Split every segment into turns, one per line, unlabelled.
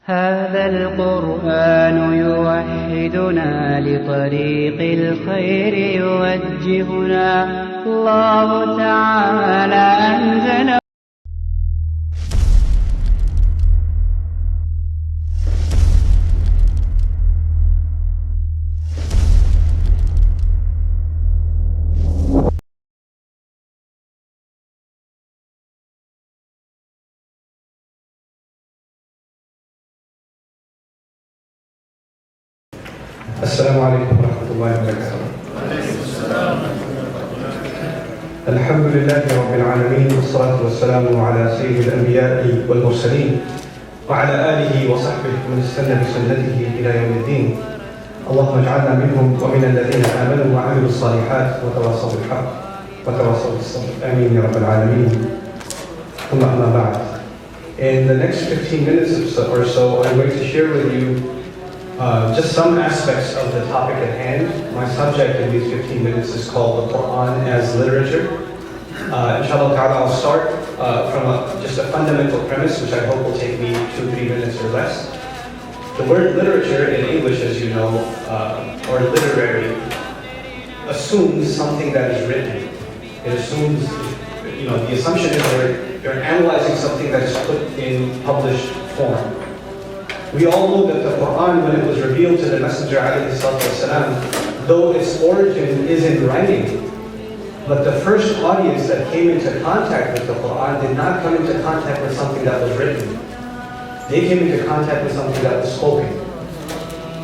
هذا القرآن يوحدنا لطريق الخير يوجهنا الله تعالى أنزله.
السلام عليكم ورحمة الله وبركاته. الحمد لله رب العالمين والصلاة والسلام على سيد الأنبياء والمرسلين وعلى آله وصحبه ومن استنى بسنته إلى يوم الدين. اللهم اجعلنا منهم ومن الذين آمنوا وعملوا الصالحات وتواصوا بالحق وتواصوا بالصبر. آمين يا رب العالمين. ثم أما بعد. In the next 15 minutes or so, I'm going to share with you just some aspects of the topic at hand. My subject in these 15 minutes is called the Quran as literature. Inshallah ta'ala, I'll start from just a fundamental premise, which I hope will take me 2-3 minutes or less. The word literature in English, as you know, or literary, assumes something that is written. It assumes, the assumption is you're analyzing something that is put in published form. We all know that the Quran, when it was revealed to the Messenger ﷺ, though its origin is in writing, but the first audience that came into contact with the Quran did not come into contact with something that was written. They came into contact with something that was spoken.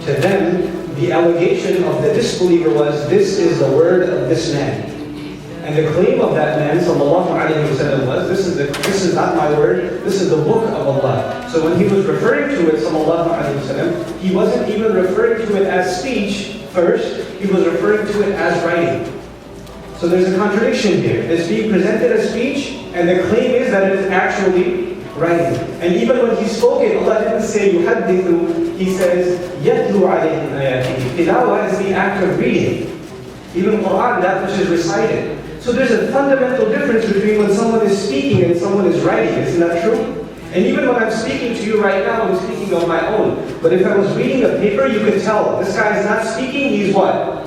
To them, the allegation of the disbeliever was, this is the word of this man. And the claim of that man, sallallahu alayhi wa sallam, was, this is not my word, this is the book of Allah. So when he was referring to it, sallallahu alayhi wa sallam, he wasn't even referring to it as speech first, he was referring to it as writing. So there's a contradiction here. It's being presented as speech, and the claim is that it is actually writing. And even when he spoke it, Allah didn't say yuhaddithu, he says yatlu alayhim ayatihi. Tilawah is the act of reading. Even Quran, that which is recited. So there's a fundamental difference between when someone is speaking and someone is writing. Isn't that true? And even when I'm speaking to you right now, I'm speaking on my own. But if I was reading a paper, you could tell this guy is not speaking, he's what?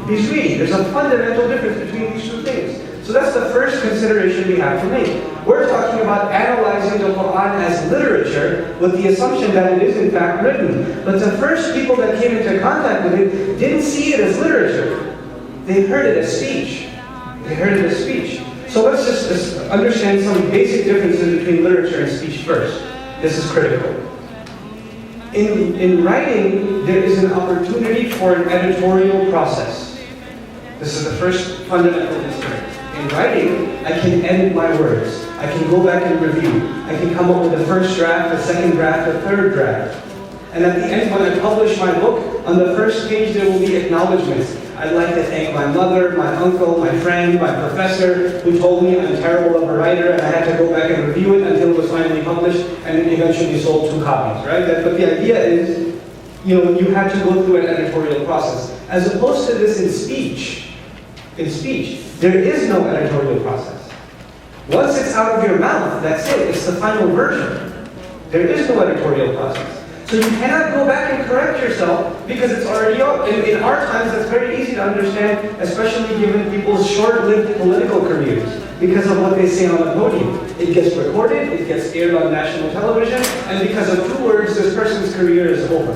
He's reading. There's a fundamental difference between these two things. So that's the first consideration we have to make. We're talking about analyzing the Quran as literature with the assumption that it is in fact written. But the first people that came into contact with it didn't see it as literature. They heard it as speech. They heard it as speech. So let's just understand some basic differences between literature and speech first. This is critical. In writing, there is an opportunity for an editorial process. This is the first fundamental concern. In writing, I can edit my words. I can go back and review. I can come up with the first draft, the second draft, the third draft. And at the end, when I publish my book, on the first page there will be acknowledgments. I'd like to thank my mother, my uncle, my friend, my professor, who told me I'm terrible of a writer, and I had to go back and review it until it was finally published, and it eventually sold 2 copies, right? But the idea is, you have to go through an editorial process. As opposed to this in speech, there is no editorial process. Once it's out of your mouth, that's it. It's the final version. There is no editorial process. So you cannot go back and correct yourself because it's already up. In our times, that's very easy to understand, especially given people's short-lived political careers, because of what they say on the podium. It gets recorded, it gets aired on national television, and because of 2 words, this person's career is over.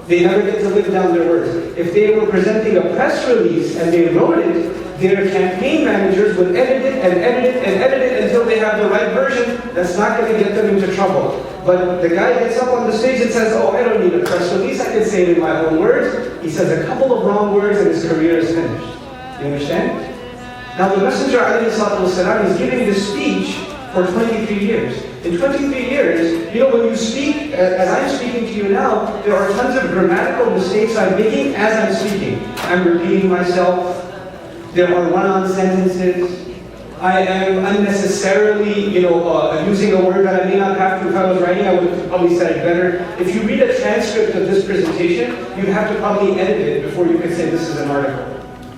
They never get to live down their words. If they were presenting a press release and they wrote it, their campaign managers would edit it and edit it and edit it until they have the right version. That's not going to get them into trouble. But the guy gets up on the stage and says, oh, I don't need a press release, I can say it in my own words. He says a couple of wrong words and his career is finished. You understand? Now the Messenger ﷺ is giving this speech for 23 years. In 23 years, when you speak, as I'm speaking to you now, there are tons of grammatical mistakes I'm making as I'm speaking. I'm repeating myself. There are run-on sentences. I am unnecessarily, using a word that I may not have to. If I was writing, I would have probably said it better. If you read a transcript of this presentation, you'd have to probably edit it before you could say this is an article.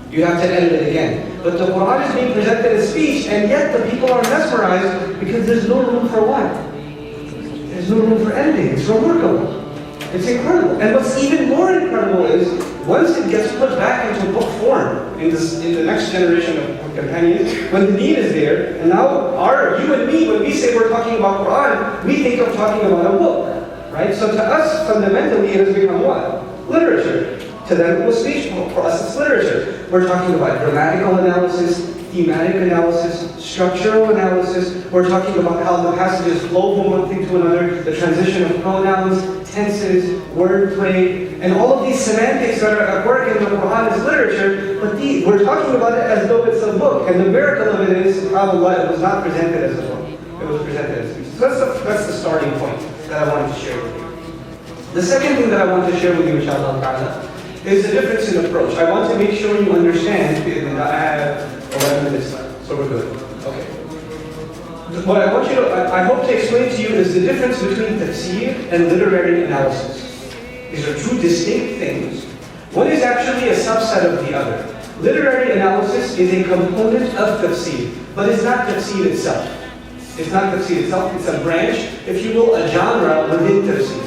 You have to edit it again. But the Quran is being presented as speech, and yet the people are mesmerized because there's no room for what? There's no room for editing. It's remarkable. It's incredible. And what's even more incredible is once it gets put back into book form in the next generation of companions, when the need is there, and now you and me, when we say we're talking about Quran, we think of talking about a book, right? So to us, fundamentally, it has become what? Literature. To them, it was speech. For us, it's literature. We're talking about grammatical analysis, thematic analysis, structural analysis. We're talking about how the passages flow from one thing to another, the transition of pronouns, tenses, wordplay, and all of these semantics that are at work in the Quran is literature, but we're talking about it as though it's a book. And the miracle of it is, subhanAllah, it was not presented as a book. It was presented as speech. So that's the starting point that I wanted to share with you. The second thing that I want to share with you, inshallah ta'ala, is the difference in approach. I want to make sure you understand that I have 11 minutes left, so we're good. Okay. What I hope to explain to you is the difference between tafsir and literary analysis. These are two distinct things. One is actually a subset of the other. Literary analysis is a component of tafsir, but it's not tafsir itself. It's not tafsir itself, it's a branch, if you will, a genre within tafsir.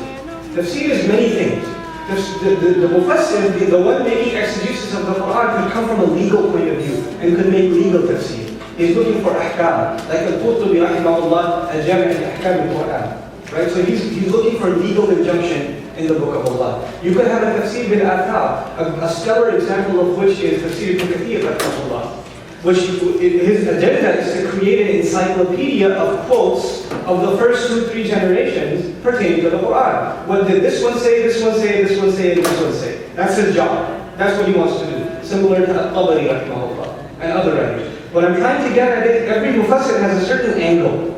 Tafsir is many things. The mufassir, the one making exegesis of the Quran, could come from a legal point of view and could make legal tafsir. He's looking for ahkam, like al-Qurtubi rahimahullah, al-Jami' al-Ahkam al-Quran. Right? So he's looking for legal injunction in the Book of Allah. You could have a tafsir bil-athar, a stellar example of which is tafsir Ibn Kathir rahimahullah, which his agenda is to create an encyclopedia of quotes of the first 2-3 generations pertaining to the Quran. What did this one say, this one say, this one say, and this one say? That's his job. That's what he wants to do. Similar to Al-Tabari rahimahullah and other writers. What I'm trying to get at is every mufassir has a certain angle,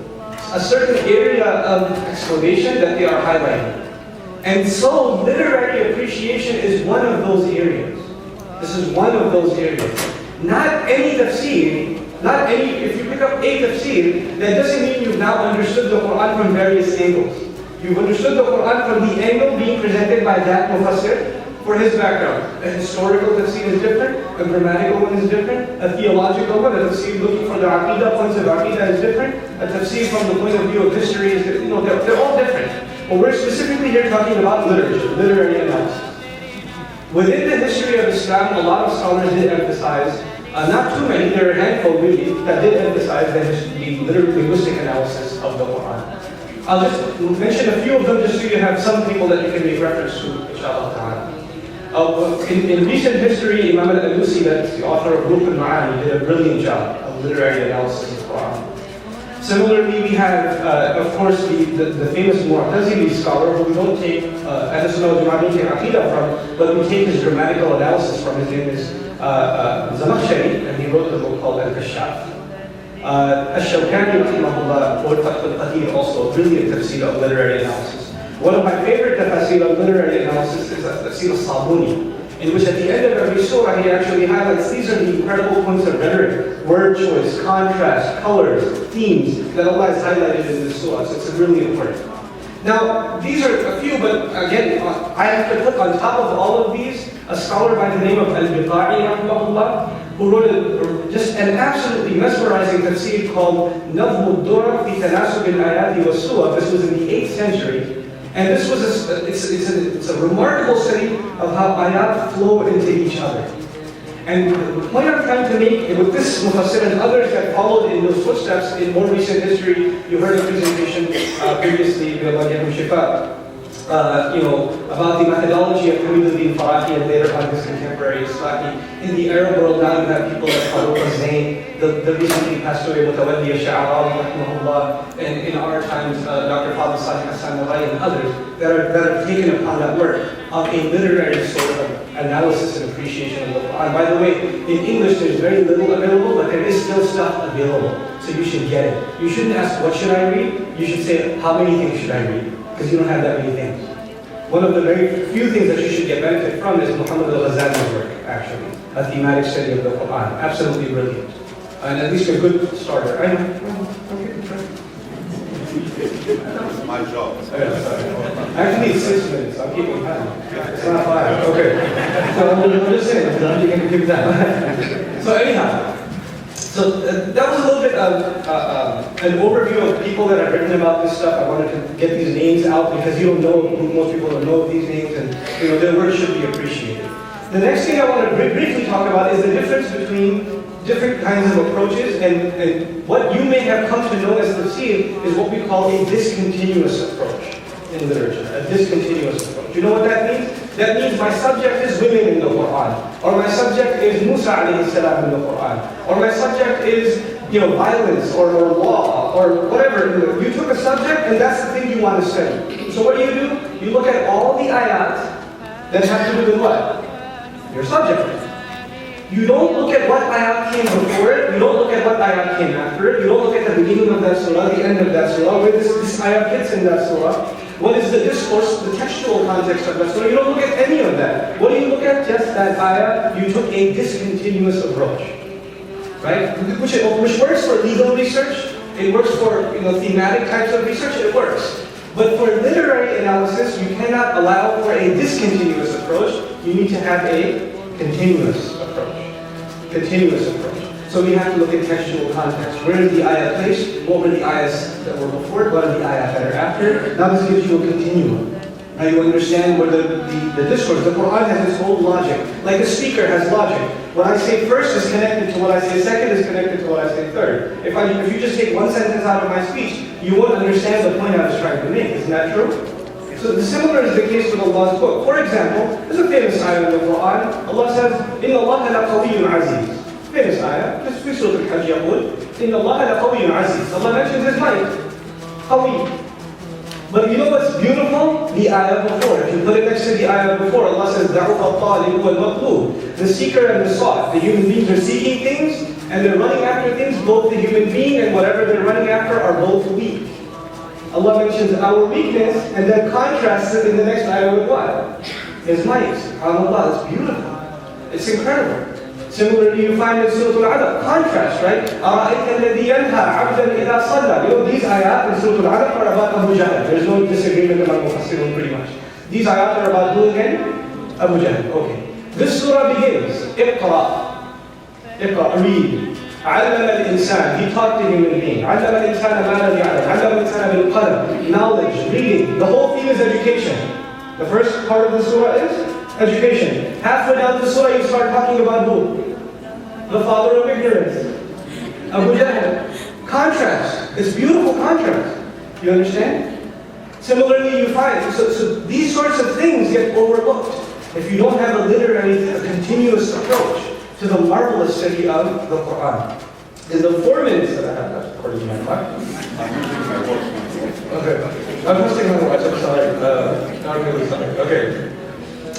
a certain area of explanation that they are highlighting. And so literary appreciation is one of those areas. This is one of those areas. Not any tafsir, if you pick up a tafsir, that doesn't mean you've now understood the Quran from various angles. You've understood the Quran from the angle being presented by that mufassir for his background. A historical tafsir is different, a grammatical one is different, a theological one, a tafsir looking for the aqidah, points of aqidah is different, a tafsir from the point of view of history is different. They're all different. But we're specifically here talking about literature, literary analysis. Within the history of Islam, a lot of scholars did emphasize, not too many, there are a handful really, that did emphasize the linguistic analysis of the Quran. I'll just mention a few of them just so you have some people that you can make reference to, inshallah ta'ala. In recent history, Imam al-Alusi, that's the author of Ruh al-Ma'ani, did a brilliant job of literary analysis of the Quran. Similarly, we have, of course, the famous Mu'tazili scholar who we don't take Ahl Sunnah wal Jama'ah don't take Aqidah from, but we take his grammatical analysis from. His name is Zamakhshari, and he wrote a book called Al-Kashaf. Ash-Shawkani rahimahullah wrote Fath al-Qadir, also a brilliant tafsir of literary analysis. One of my favorite tafsir of literary analysis is Tafsir al-Sabuni, in which at the end of every surah he actually highlights these are the incredible points of rhetoric, word choice, contrast, colors, themes that Allah has highlighted in this surah. So it's really important. Now, these are a few, but again, I have to put on top of all of these a scholar by the name of Al-Biqa'i rahimahullah, who wrote just an absolutely mesmerizing tafsir called Nazm al-Durr fi Tanasub al-Ayati wa Suwar. This was in the 8th century. And this was it's a remarkable study of how ayat flow into each other. And the point I'm trying to make with this mufassir and others that followed in those footsteps in more recent history, you heard a presentation previously about Yahum Shifa, about the methodology of Hamiduddin Farahi and later on his contemporary Islami. In the Arab world now you have people like Farouk Zain, the recently passed away Mutawalli Sha'arawi rahimahullah, and in our times Dr. Fadl Salih Hassan Narai and others that have taken upon that work of a literary sort of analysis and appreciation of the Quran. By the way, in English there's very little available, but there is still stuff available, so you should get it. You shouldn't ask what should I read, you should say how many things should I read, because you don't have that many things. One of the very few things that you should get benefit from is Muhammad al-Ghazali's work, actually. A thematic study of the Quran. Absolutely brilliant. And at least a good starter. I know.
That's my job.
Yeah, sorry. Actually, it's 6 minutes. I'm keeping time. It's not 5. Okay. So I'm just saying, I'm keeping that. So anyhow. So that was a little bit of an overview of people that have written about this stuff. I wanted to get these names out because you don't know, most people don't know these names, and their work should be appreciated. The next thing I want to briefly talk about is the difference between different kinds of approaches, and what you may have come to know as tafsir is what we call a discontinuous approach in literature, a discontinuous approach. You know what that means? That means my subject is women in the Quran, or my subject is Musa alayhi salam in the Quran, or my subject is violence or law or whatever. You took a subject and that's the thing you want to study. So what do? You look at all the ayat that have to do with what? Your subject. You don't look at what ayat came before it, you don't look at what ayat came after it, you don't look at the beginning of that surah, the end of that surah, where this ayat fits in that surah. What is the discourse, the textual context of that surah? You don't look at any of that. What do you look at? Just that ayah. You took a discontinuous approach. Right? Which works for legal research, it works for thematic types of research, it works. But for literary analysis, you cannot allow for a discontinuous approach. You need to have a continuous approach. Continuous approach. So we have to look at textual context. Where is the ayah placed? What were the ayahs that were before it? What are the ayahs that are after? Now this gives you a continuum. Now you understand where the discourse, the Quran has its own logic. Like a speaker has logic. What I say first is connected to what I say second is connected to what I say third. If you just take one sentence out of my speech, you won't understand the point I was trying to make. Isn't that true? So the similar is the case with Allah's book. For example, there's a famous ayah in the Quran. Allah says, إِنَّ اللَّهَ لَقَوِيٌّ عَزِيزٌ. Famous ayah. This is Surah Al-Hajj يقول, إِنَّ اللَّهَ لَقَوِيٌّ عَزِيزٌ. Allah mentions His might. Qawi. But you know what's beautiful? The ayah before. If you put it next to the ayah before, Allah says, دَعُفَ الطَّالِبُ وَالْمَطْلُوبُ. The seeker and the sought. The human beings are seeking things, and they're running after things. Both the human being and whatever they're running after are both weak. Allah mentions our weakness, and then contrasts it in the next ayah with what? His might. SubhanAllah, it's beautiful. It's incredible. Similarly, you find in Surah Al-Alaq, contrast, right? أَرَأَيْتَ الَّذِي يَنْهَى عَبْدًا إِذَا صَلَّى. These ayat in Surah Al-Alaq are about Abu Jahl. There's no disagreement among Mufassirun pretty much. These ayat are about who again? Abu Jahl. Okay. This surah begins, Iqra, read. عَلَّمَ الْإِنسَانِ. He taught the human being. عَلَّمَ الْإِنسَانَ مَا لَمْ يَعْلَمْ. عَلَّمَ الْإِنسَانَ بِالْقَلَمِ. Knowledge, reading. The whole theme is education. The first part of the surah is education. Halfway down the surah, you start talking about who? The father of ignorance. Abu Jahl. Contrast. It's beautiful contrast. You understand? Similarly, you find, so these sorts of things get overlooked if you don't have a continuous approach to the marvelous study of the Quran. In the 4 minutes that I have left, according to my clock. Okay. I'm posting my watch, I'm sorry. I'm really sorry. Okay.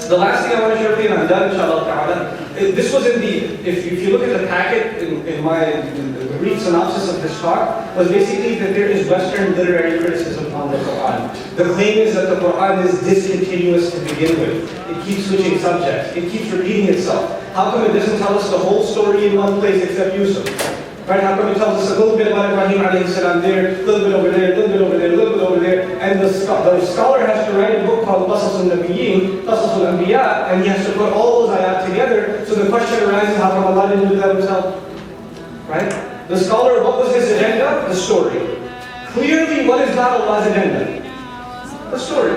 The last thing I want to share with you, and I'm done, inshallah ta'ala. This was in the, if you look at the packet in the brief synopsis of this talk, was basically that there is Western literary criticism on the Quran. The claim is that the Quran is discontinuous to begin with. It keeps switching subjects. It keeps repeating itself. How come it doesn't tell us the whole story in one place except Yusuf? Right? How come it tells us a little bit about Ibrahim alayhi salam there, a little bit over there, a little bit over there, a little bit over there, and the scholar has to write a book called Qasas al-Nabiyyin, Qasas al-Anbiya, and he has to put all those ayat together, so the question arises, how come Allah didn't do that himself? Right? The scholar, what was his agenda? The story. Clearly, what is not Allah's agenda? The story.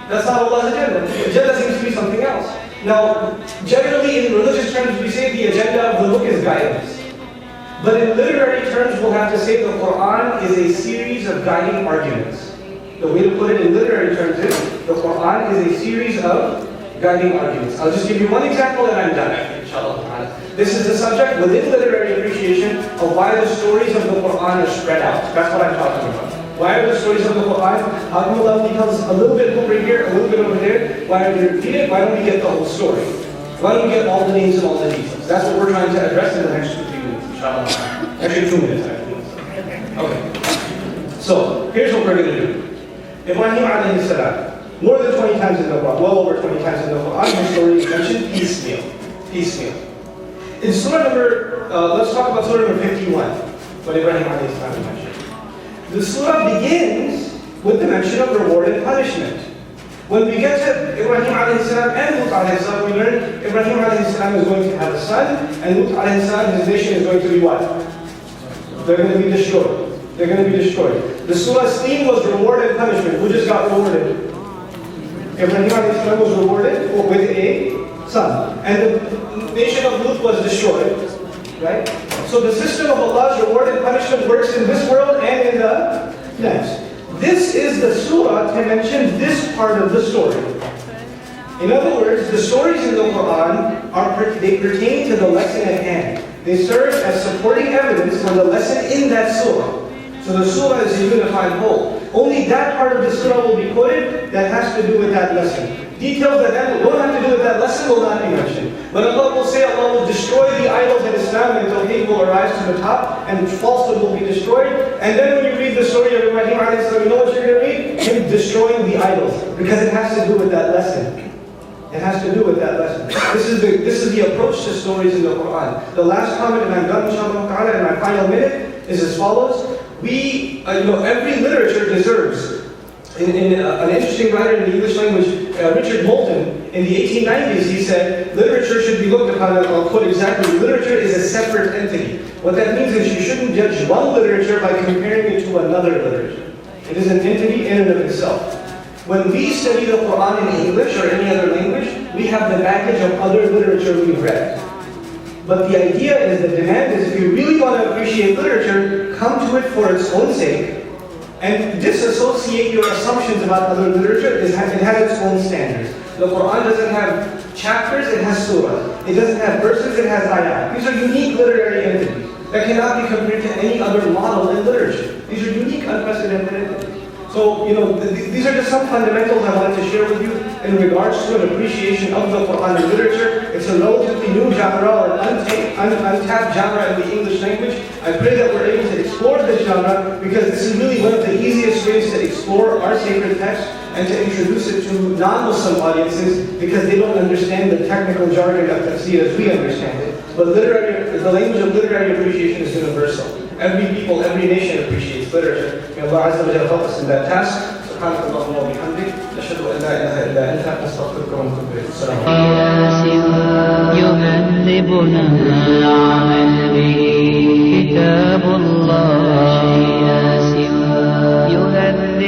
That's not Allah's agenda. The agenda seems to be something else. Now, generally in religious terms, we say the agenda of the book is guidance. But in literary terms, we'll have to say the Quran is a series of guiding arguments. The way to put it in literary terms is, the Quran is a series of guiding arguments. I'll just give you one example and I'm done, inshallah. This is the subject within literary appreciation of why the stories of the Quran are spread out. That's what I'm talking about. Why are the stories of the Quran? How come Allah tells us a little bit over here, a little bit over there? Why are they repeated? Why don't we get the whole story? Why don't we get all the names and all the details? That's what we're trying to address in the next 2-3 minutes, inshallah. Actually 2 minutes, actually. Okay. So, here's what we're going to do. Ibrahim alayhi salam, more than 20 times in the Quran, well over 20 times in the Quran, his story is mentioned piecemeal. Piecemeal. In surah number, let's talk about surah number 51, what Ibrahim alayhi salam mentioned. The surah begins with the mention of reward and punishment. When we get to Ibrahim alayhi salam and Lut alayhi salam, we learn Ibrahim alayhi salam is going to have a son, and Lut alayhi salam, his nation is going to be what? They're going to be destroyed. They're going to be destroyed. The surah's theme was reward and punishment. Who just got rewarded? Ibrahim alayhi salam was rewarded with a son. And the nation of Lut was destroyed. Right? So the system of Allah's reward and punishment works in this world and in the next. This is the surah to mention this part of the story. In other words, the stories in the Quran they pertain to the lesson at hand. They serve as supporting evidence for the lesson in that surah. So the surah is a unified whole. Only that part of the surah will be quoted that has to do with that lesson. Details that don't have to do with that lesson will not be mentioned. But Allah will say Allah will destroy the idols in Islam and Tawheed will arise to the top and falsehood will be destroyed. And then when you read the story of Ibrahim alayhi salam, you know what you're going to read? Him destroying the idols. Because it has to do with that lesson. It has to do with that lesson. This is the approach to stories in the Quran. The last comment, and I'm done inshallah ta'ala, in my final minute, is as follows. Every literature deserves. An interesting writer in the English language, Richard Moulton, in the 1890s, he said, literature should be looked upon, and I'll quote exactly, literature is a separate entity. What that means is you shouldn't judge one literature by comparing it to another literature. It is an entity in and of itself. When we study the Quran in English or any other language, we have the baggage of other literature we've read. But the idea is, the demand is, if you really want to appreciate literature, come to it for its own sake, and disassociate your assumptions about other literature. It has its own standards. The Quran doesn't have chapters, it has surahs. It doesn't have verses, it has ayat. These are unique literary entities that cannot be compared to any other model in literature. These are unique, unprecedented entities. So, these are just some fundamentals I wanted to share with you in regards to an appreciation of the Quran and literature. It's a relatively new genre, or untapped genre in the English language. I pray that we're able to explore this genre, because this is really one of the easiest ways to explore our sacred text and to introduce it to non-Muslim audiences, because they don't understand the technical jargon of tafsir as we understand it. But the language of literary appreciation is universal. Every people, every nation appreciates literature. May Allah Azza wa Jalla help us in that task. سبحانك اللهم وبحمدك نشهد ان لا اله الا انت نستغفرك ونتوب اليك. السلام عليكم.
يهذبنا